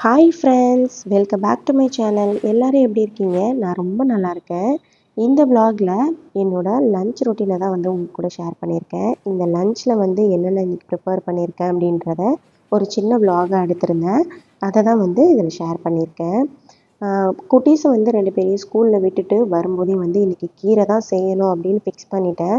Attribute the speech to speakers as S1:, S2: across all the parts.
S1: Hi friends, welcome back to my channel. எல்லாரும் எப்படி இருக்கீங்க? நான் ரொம்ப நல்லா இருக்கேன். இந்த vlogல என்னோட லஞ்ச் ரொட்டீனை தான் வந்து உங்க கூட ஷேர் பண்ணியிருக்கேன். இந்த லஞ்சில் வந்து என்னென்ன இன்னைக்கு ப்ரிப்பேர் பண்ணியிருக்கேன் அப்படின்றத ஒரு சின்ன vlog-ஆ எடுத்திருந்தேன். அதை தான் வந்து இதில் ஷேர் பண்ணியிருக்கேன். குட்டீஸை வந்து 2 பேரையும் ஸ்கூலில் விட்டுட்டு வரும்போதே வந்து இன்றைக்கி கீரை தான் செய்யணும் அப்படின்னு ஃபிக்ஸ் பண்ணிட்டேன்.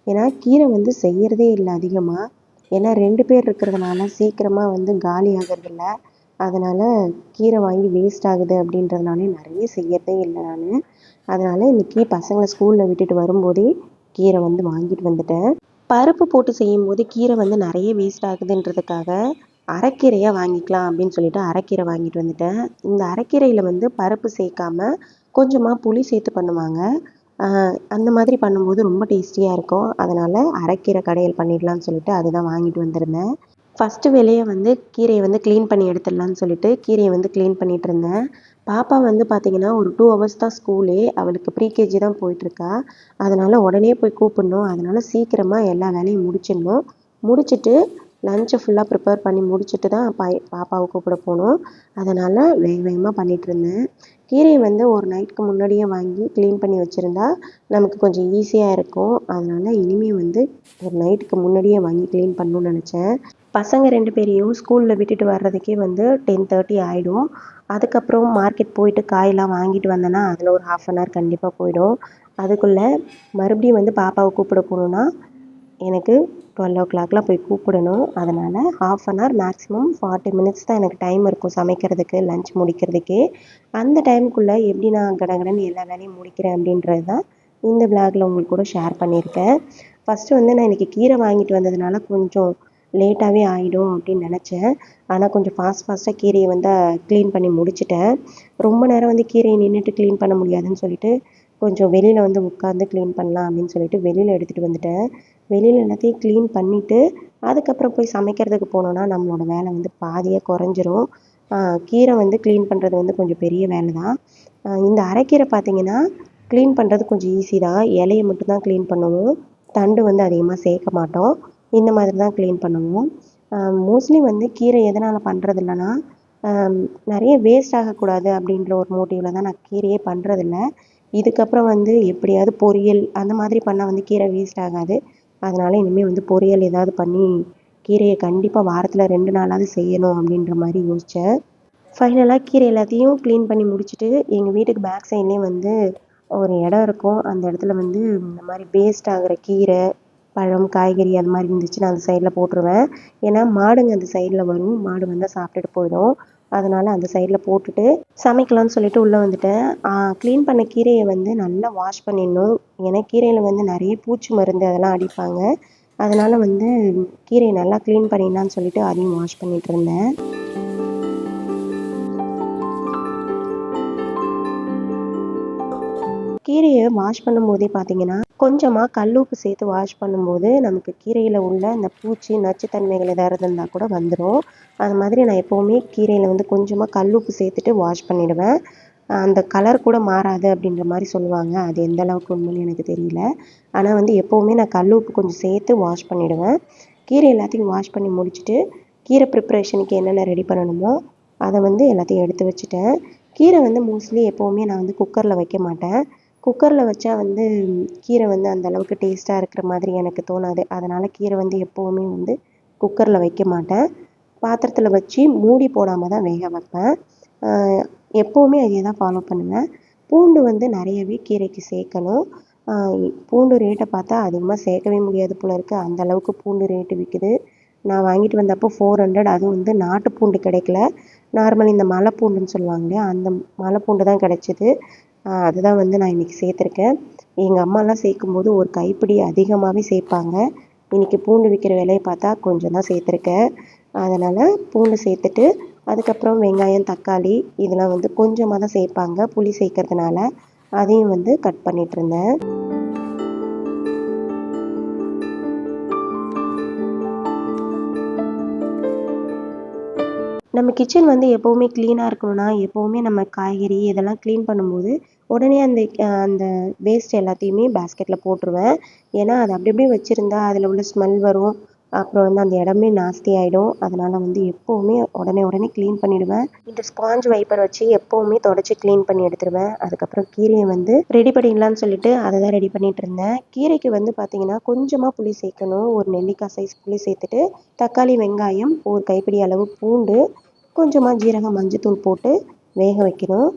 S1: ஏன்னா கீரை வந்து செய்கிறதே இல்லை அதிகமாக. ஏன்னா 2 பேர் இருக்கிறதுனால சீக்கிரமாக வந்து காலி ஆகிறதில்ல. அதனால் கீரை வாங்கி வேஸ்ட் ஆகுது அப்படின்றதுனாலே நிறைய செய்யறதே இல்லை நான். அதனால் இன்றைக்கி பசங்களை ஸ்கூலில் விட்டுட்டு வரும்போதே கீரை வந்து வாங்கிட்டு வந்துட்டேன். பருப்பு போட்டு செய்யும்போது கீரை வந்து நிறைய வேஸ்ட் ஆகுதுன்றதுக்காக அரைக்கீரையாக வாங்கிக்கலாம் அப்படின்னு சொல்லிட்டு அரைக்கீரை வாங்கிட்டு வந்துட்டேன். இந்த அரைக்கீரையில் வந்து பருப்பு சேர்க்காம கொஞ்சமாக புளி சேர்த்து பண்ணுவாங்க. அந்த மாதிரி பண்ணும்போது ரொம்ப டேஸ்டியாக இருக்கும். அதனால் அரைக்கீரை கடையல் பண்ணிடலான்னு சொல்லிட்டு அதுதான் வாங்கிட்டு வந்திருந்தேன். ஃபஸ்ட்டு வேலையை வந்து கீரையை வந்து க்ளீன் பண்ணி எடுத்துடலான்னு சொல்லிட்டு கீரையை வந்து க்ளீன் பண்ணிகிட்டு இருந்தேன். பாப்பா வந்து பார்த்திங்கன்னா ஒரு 2 ஹவர்ஸ் தான் ஸ்கூலே. அவளுக்கு ப்ரீகேஜி தான் போயிட்டுருக்கா. அதனால் உடனே போய் கூப்பிடணும். அதனால் சீக்கிரமாக எல்லா வேலையும் முடிச்சிடணும். முடிச்சுட்டு லஞ்சை ஃபுல்லாக ப்ரிப்பேர் பண்ணி முடிச்சுட்டு தான் பாப்பாவை கூப்பிட போகணும். அதனால் வேக வேகமாக பண்ணிகிட்ருந்தேன். கீரையை வந்து ஒரு நைட்டுக்கு முன்னாடியே வாங்கி க்ளீன் பண்ணி வச்சுருந்தா நமக்கு கொஞ்சம் ஈஸியாக இருக்கும். அதனால் இனிமேல் வந்து ஒரு நைட்டுக்கு முன்னாடியே வாங்கி க்ளீன் பண்ணணும்னு நினச்சேன். பசங்க 2 பேரையும் ஸ்கூலில் விட்டுட்டு வர்றதுக்கே வந்து 10:30 ஆகிடும். அதுக்கப்புறம் மார்க்கெட் போயிட்டு காயெல்லாம் வாங்கிட்டு வந்தேன்னா அதில் ஒரு 1/2 அன் ஹவர் கண்டிப்பாக போயிடும். அதுக்குள்ளே மறுபடியும் வந்து பாப்பாவை கூப்பிட போகணுன்னா எனக்கு 12:00 போய் கூப்பிடணும். அதனால் 1/2 அன் ஹவர் மேக்ஸிமம் 40 மினிட்ஸ் தான் எனக்கு டைம் இருக்கும் சமைக்கிறதுக்கு, லஞ்ச் முடிக்கிறதுக்கே. அந்த டைமுக்குள்ளே எப்படி நான் கடகடன்னு எல்லா வேலையும் முடிக்கிறேன் அப்படின்றது தான் இந்த விளாகில் உங்களுக்கு கூட ஷேர் பண்ணியிருக்கேன். ஃபஸ்ட்டு வந்து நான் இன்றைக்கி கீரை வாங்கிட்டு வந்ததுனால கொஞ்சம் லேட்டாகவே ஆகிடும் அப்படின்னு நினச்சேன். ஆனால் கொஞ்சம் ஃபாஸ்ட்டாக கீரையை வந்து க்ளீன் பண்ணி முடிச்சிட்டேன். ரொம்ப நேரம் வந்து கீரையை நின்றுட்டு க்ளீன் பண்ண முடியாதுன்னு சொல்லிட்டு கொஞ்சம் வெளியில் வந்து உட்காந்து க்ளீன் பண்ணலாம் அப்படின்னு சொல்லிட்டு வெளியில் எடுத்துகிட்டு வந்துட்டேன். வெளியில் எல்லாத்தையும் க்ளீன் பண்ணிவிட்டு அதுக்கப்புறம் போய் சமைக்கிறதுக்கு போனோன்னா நம்மளோட வேலை வந்து பாதியாக குறைஞ்சிரும். கீரை வந்து க்ளீன் பண்ணுறது வந்து கொஞ்சம் பெரிய வேலை தான். இந்த அரைக்கீரை பார்த்திங்கன்னா க்ளீன் பண்ணுறது கொஞ்சம் ஈஸி தான். இலையை மட்டும்தான் க்ளீன் பண்ணுவோம். தண்டு வந்து அதிகமாக சேர்க்க மாட்டோம். இந்த மாதிரி தான் க்ளீன் பண்ணுவோம். மோஸ்ட்லி வந்து கீரை எதனால் பண்ணுறது இல்லைன்னா நிறைய வேஸ்ட் ஆகக்கூடாது அப்படின்ற ஒரு மோட்டிவில் தான் நான் கீரையே பண்ணுறதில்ல. இதுக்கப்புறம் வந்து எப்படியாவது பொரியல் அந்த மாதிரி பண்ணால் வந்து கீரை வேஸ்ட் ஆகாது. அதனால் இனிமேல் வந்து பொரியல் ஏதாவது பண்ணி கீரையை கண்டிப்பாக வாரத்தில் 2 நாளாவது செய்யணும் அப்படின்ற மாதிரி யோசித்தேன். ஃபைனலாக கீரை எல்லாத்தையும் க்ளீன் பண்ணி முடிச்சுட்டு எங்கள் வீட்டுக்கு பேக் சைட்லேயே வந்து ஒரு இடம் இருக்கும். அந்த இடத்துல வந்து இந்த மாதிரி வேஸ்ட் ஆகிற கீரை, பழம், காய்கறி அது மாதிரி இருந்துச்சுன்னா அந்த சைடில் போட்டுருவேன். ஏன்னா மாடுங்க அந்த சைடில் வரும். மாடு வந்தால் சாப்பிட்டுட்டு போயிடும். அதனால் அந்த சைடில் போட்டுட்டு சமைக்கலாம்னு சொல்லிட்டு உள்ளே வந்துட்டேன். க்ளீன் பண்ண கீரையை வந்து நல்லா வாஷ் பண்ணிடணும். ஏன்னா கீரையில் வந்து நிறைய பூச்சி மருந்து அதெல்லாம் அடிப்பாங்க. அதனால் வந்து கீரையை நல்லா க்ளீன் பண்ணிடலான்னு சொல்லிட்டு அதையும் வாஷ் பண்ணிகிட்டு இருந்தேன். கீரையை வாஷ் பண்ணும்போதே பார்த்திங்கன்னா கொஞ்சமாக கல்லுப்பு சேர்த்து வாஷ் பண்ணும்போது நமக்கு கீரையில் உள்ள அந்த பூச்சி நச்சுத்தன்மைகள் எதாவது இருந்தால் கூட வந்துடும். அது மாதிரி நான் எப்போவுமே கீரையில் வந்து கொஞ்சமாக கல்லுப்பு சேர்த்துட்டு வாஷ் பண்ணிவிடுவேன். அந்த கலர் கூட மாறாது அப்படின்ற மாதிரி சொல்லுவாங்க. அது எந்த அளவுக்கு உண்மைன்னு எனக்கு தெரியல. ஆனால் வந்து எப்போவுமே நான் கல்லுப்பு கொஞ்சம் சேர்த்து வாஷ் பண்ணிவிடுவேன். கீரை எல்லாத்தையும் வாஷ் பண்ணி முடிச்சுட்டு கீரை ப்ரிப்ரேஷனுக்கு என்னென்ன ரெடி பண்ணணுமோ அதை வந்து எல்லாத்தையும் எடுத்து வச்சுட்டேன். கீரை வந்து மோஸ்ட்லி எப்போவுமே நான் வந்து குக்கரில் வைக்க மாட்டேன். குக்கரில் வச்சா வந்து கீரை வந்து அந்த அளவுக்கு டேஸ்ட்டாக இருக்கிற மாதிரி எனக்கு தோணாது. அதனால் கீரை வந்து எப்போவுமே வந்து குக்கரில் வைக்க மாட்டேன். பாத்திரத்தில் வச்சு மூடி போடாமல் தான் வேக வைப்பேன். எப்போவுமே அதே தான் ஃபாலோ பண்ணுவேன். பூண்டு வந்து நிறையவே கீரைக்கு சேர்க்கணும். பூண்டு ரேட்டை பார்த்தா அதிகமாக சேர்க்கவே முடியாது போல இருக்குது. அந்த அளவுக்கு பூண்டு ரேட்டு விற்குது. நான் வாங்கிட்டு வந்தப்போ 400. அதுவும் வந்து நாட்டு பூண்டு கிடைக்கல. நார்மல் இந்த மலை பூண்டுன்னு சொல்லுவாங்க இல்லையா, அந்த மலை பூண்டு தான் கிடச்சிது. அதுதான் வந்து நான் இன்றைக்கி சேர்த்துருக்கேன். எங்கள் அம்மாலாம் சேர்க்கும்போது ஒரு கைப்பிடி அதிகமாகவே சேர்ப்பாங்க. இன்றைக்கி பூண்டு விற்கிற விலையை பார்த்தா கொஞ்சம் தான் சேர்த்துருக்கேன். அதனால் பூண்டு சேர்த்துட்டு அதுக்கப்புறம் வெங்காயம், தக்காளி இதெல்லாம் வந்து கொஞ்சமாக தான் சேர்ப்பாங்க புளி சேர்க்கறதுனால. அதையும் வந்து கட் பண்ணிகிட்ருந்தேன். நம்ம கிச்சன் வந்து எப்போவுமே க்ளீனாக இருக்கணும்னா எப்போவுமே நம்ம காய்கறி இதெல்லாம் க்ளீன் பண்ணும்போது உடனே அந்த வேஸ்ட் எல்லாத்தையுமே பேஸ்கெட்டில் போட்டுருவேன். ஏன்னா அது அப்படி அப்படியே வச்சுருந்தா அதில் உள்ள ஸ்மெல் வரும். அப்புறம் வந்து அந்த இடமே நாஸ்தி ஆகிடும். அதனால் வந்து எப்போவுமே உடனே க்ளீன் பண்ணிவிடுவேன். இந்த ஸ்பாஞ்ச் வைப்பர் வச்சு எப்போவுமே தொடச்சி க்ளீன் பண்ணி எடுத்துருவேன். அதுக்கப்புறம் கீரையை வந்து ரெடி பண்ணிடலான்னு சொல்லிட்டு அதை தான் ரெடி பண்ணிகிட்டு இருந்தேன். கீரைக்கு வந்து பார்த்திங்கன்னா கொஞ்சமாக புளி சேர்க்கணும். ஒரு நெல்லிக்காய் சைஸ் புளி சேர்த்துட்டு தக்காளி, வெங்காயம், ஒரு கைப்பிடி அளவு பூண்டு, கொஞ்சமாக ஜீரகம், மஞ்சத்தூள் போட்டு வேக வைக்கணும்.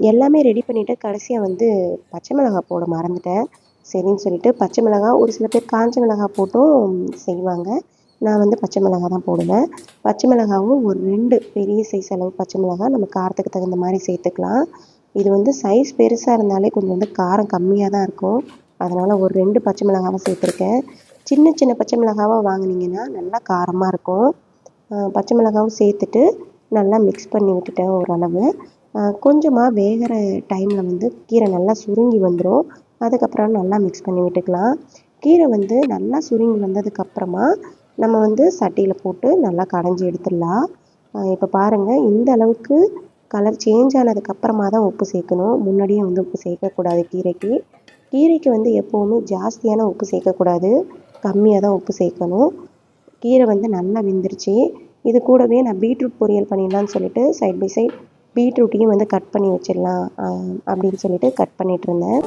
S1: எல்லாமே ரெடி பண்ணிவிட்டு கடைசியாக வந்து பச்சை மிளகாய் போட மறந்துட்டேன். சரின்னு சொல்லிட்டு பச்சை மிளகாய், ஒரு சில பேர் காஞ்ச மிளகாய் போட்டும் செய்வாங்க. நான் வந்து பச்சை மிளகாய் தான் போடுவேன். பச்சை மிளகாவும் ஒரு 2 பெரிய சைஸ் அளவு பச்சை மிளகாய் நம்ம காரத்துக்கு தகுந்த மாதிரி சேர்த்துக்கலாம். இது வந்து சைஸ் பெருசாக இருந்தாலே கொஞ்சம் வந்து காரம் கம்மியாக தான் இருக்கும். அதனால் ஒரு 2 பச்சை மிளகாவை சேர்த்துருக்கேன். சின்ன பச்சை மிளகாவாக வாங்கினீங்கன்னா நல்லா காரமாக இருக்கும். பச்சை மிளகாவும் சேர்த்துட்டு நல்லா மிக்ஸ் பண்ணி விட்டுட்டேன் ஓரளவு. கொஞ்சமாக வேகிற டைமில் வந்து கீரை நல்லா சுருங்கி வந்துடும். அதுக்கப்புறம் நல்லா மிக்ஸ் பண்ணி விட்டுக்கலாம். கீரை வந்து நல்லா சுருங்கி வந்ததுக்கப்புறமா நம்ம வந்து சட்டியில் போட்டு நல்லா கடைஞ்சி எடுத்துடலாம். இப்போ பாருங்கள், இந்த அளவுக்கு கலர் சேஞ்ச் ஆனதுக்கப்புறமா தான் உப்பு சேர்க்கணும். முன்னாடியே வந்து உப்பு சேர்க்கக்கூடாது கீரைக்கு. கீரைக்கு வந்து எப்போவுமே ஜாஸ்தியான உப்பு சேர்க்கக்கூடாது, கம்மியாக தான் உப்பு சேர்க்கணும். கீரை வந்து நல்லா வெந்துருச்சு. இது கூடவே நான் பீட்ரூட் பொரியல் பண்ணிடலான்னு சொல்லிட்டு சைட் பை சைட் பீட்ரூட்டையும் வந்து கட் பண்ணி வச்சிடலாம் அப்படின்னு சொல்லிட்டு கட் பண்ணிகிட்ருந்தேன்.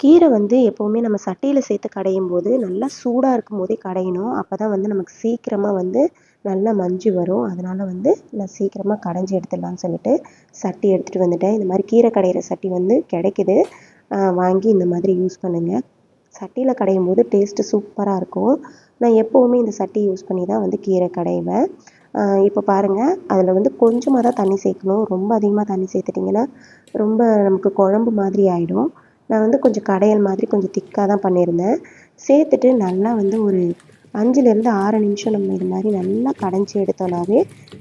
S1: கீரை வந்து எப்போவுமே நம்ம சட்டியில் சேர்த்து கடையும் போது நல்லா சூடாக இருக்கும் போதே கடையணும். அப்போ தான் வந்து நமக்கு சீக்கிரமாக வந்து நல்லா மஞ்சு வரும். அதனால் வந்து நான் சீக்கிரமாக கடைஞ்சி எடுத்துடலான்னு சொல்லிட்டு சட்டி எடுத்துகிட்டு வந்துட்டேன். இந்த மாதிரி கீரை கடையிற சட்டி வந்து கிடைக்குது. வாங்கி இந்த மாதிரி யூஸ் பண்ணுங்கள். சட்டியில் கடையும் போது டேஸ்ட்டு சூப்பராக இருக்கும். நான் எப்போவுமே இந்த சட்டி யூஸ் பண்ணி தான் வந்து கீரை கடைவேன். இப்போ பாருங்கள், அதில் வந்து கொஞ்சமாக தான் தண்ணி சேர்க்கணும். ரொம்ப அதிகமாக தண்ணி சேர்த்துட்டிங்கன்னா ரொம்ப நமக்கு குழம்பு மாதிரி ஆகிடும். நான் வந்து கொஞ்சம் கடையல் மாதிரி கொஞ்சம் திக்காக தான் பண்ணியிருந்தேன். சேர்த்துட்டு நல்லா வந்து ஒரு 5லேருந்து 6 நிமிஷம் நம்ம இது மாதிரி நல்லா கடைஞ்சி எடுத்தோம்னாவே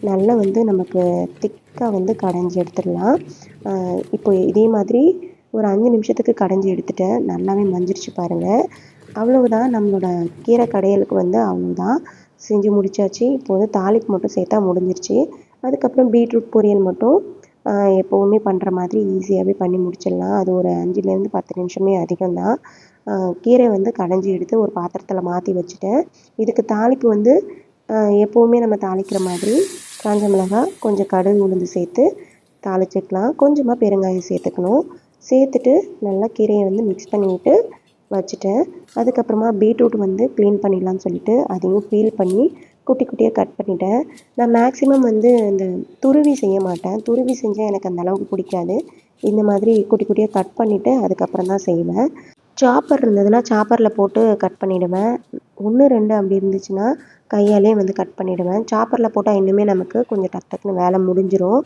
S1: நல்லா வந்து நமக்கு திக்காக வந்து கடைஞ்சி எடுத்துடலாம். இப்போ இதே மாதிரி ஒரு 5 நிமிஷத்துக்கு கடைஞ்சி எடுத்துட்டேன். நல்லாவே மஞ்சிருச்சு பாருங்கள். அவ்வளவுதான், நம்மளோட கீரை கடையலுக்கு வந்து அவ்வளோதான், செஞ்சு முடிச்சாச்சு. இப்போ வந்து தாளிப்பு மட்டும் சேர்த்தா முடிஞ்சிருச்சு. அதுக்கப்புறம் பீட்ரூட் பொரியல் மட்டும் எப்போவுமே பண்ணுற மாதிரி ஈஸியாகவே பண்ணி முடிச்சிடலாம். அது ஒரு 5லேருந்து 10 நிமிஷமே அதிகம்தான். கீரை வந்து கடைஞ்சி எடுத்து ஒரு பாத்திரத்தில் மாற்றி வச்சுட்டேன். இதுக்கு தாளிப்பு வந்து எப்போவுமே நம்ம தாளிக்கிற மாதிரி காஞ்ச மிளகாய், கொஞ்சம் கடுகு, உளுந்து சேர்த்து தாளிச்சிக்கலாம். கொஞ்சமாக பெருங்காயம் சேர்த்துக்கணும். சேர்த்துட்டு நல்லா கீரையை வந்து மிக்ஸ் பண்ணிவிட்டு வச்சுட்டேன். அதுக்கப்புறமா பீட்ரூட் வந்து க்ளீன் பண்ணிடலான்னு சொல்லிட்டு அதையும் பீல் பண்ணி குட்டி குட்டியாக கட் பண்ணிட்டேன். நான் மேக்ஸிமம் வந்து இந்த துருவி செய்ய மாட்டேன். துருவி செஞ்சால் எனக்கு அந்த அளவுக்கு பிடிக்காது. இந்த மாதிரி குட்டி குட்டியாக கட் பண்ணிவிட்டு அதுக்கப்புறம் தான் செய்வேன். சாப்பர் இருந்ததுன்னா சாப்பரில் போட்டு கட் பண்ணிவிடுவேன். 1, 2 அப்படி இருந்துச்சுன்னா கையாலே வந்து கட் பண்ணிவிடுவேன். சாப்பரில் போட்டால் இன்னுமே நமக்கு கொஞ்சம் டக்குன்னு வேலை முடிஞ்சிடும்.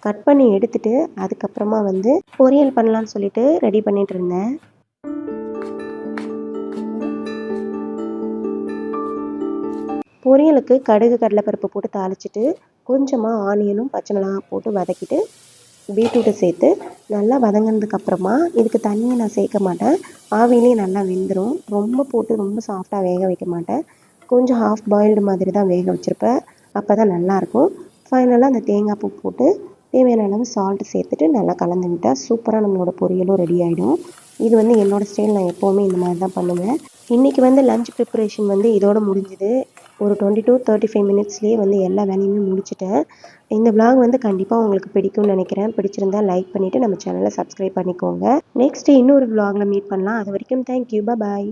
S1: கட் பண்ணி எடுத்துகிட்டு அதுக்கப்புறமா வந்து பொரியல் பண்ணலான்னு சொல்லிட்டு ரெடி பண்ணிகிட்டு இருந்தேன். பொரியலுக்கு கடுகு, கடலைப்பருப்பு போட்டு தாளிச்சிட்டு கொஞ்சமாக ஆனியனும் பச்சை மிளகாய் போட்டு வதக்கிட்டு பீட்ரூட்டை சேர்த்து நல்லா வதங்கினதுக்கப்புறமா இதுக்கு தண்ணியை நான் சேர்க்க மாட்டேன். ஆவியிலே நல்லா வெந்துடும். ரொம்ப போட்டு ரொம்ப சாஃப்டாக வேக வைக்க மாட்டேன். கொஞ்சம் ஹாஃப் பாயில்டு மாதிரி தான் வேக வச்சுருப்பேன். அப்போ தான் நல்லாயிருக்கும். ஃபைனலாக அந்த தேங்காய் பூ போட்டு தேவையான அளவு சால்ட்டு சேர்த்துட்டு நல்லா கலந்து விட்டால் சூப்பராக நம்மளோட பொரியலும் ரெடி ஆகிடும். இது வந்து என்னோடய ஸ்டைல். நான் எப்போவுமே இந்த மாதிரி தான் பண்ணுவேன். இன்றைக்கி வந்து லஞ்ச் ப்ரிப்பரேஷன் வந்து இதோடு முடிஞ்சுது. ஒரு 20 to 35 மினிட்ஸ்லேயே வந்து எல்லா வேலையுமே முடிச்சிட்டேன். இந்த விலாக் வந்து கண்டிப்பாக உங்களுக்கு பிடிக்கும்னு நினைக்கிறேன். பிடிச்சிருந்தா லைக் பண்ணிவிட்டு நம்ம சேனலை சப்ஸ்கிரைப் பண்ணிக்கோங்க. நெக்ஸ்ட்டு இன்னொரு விலாகில் மீட் பண்ணலாம். அது வரைக்கும் தேங்க்யூ, பாய்.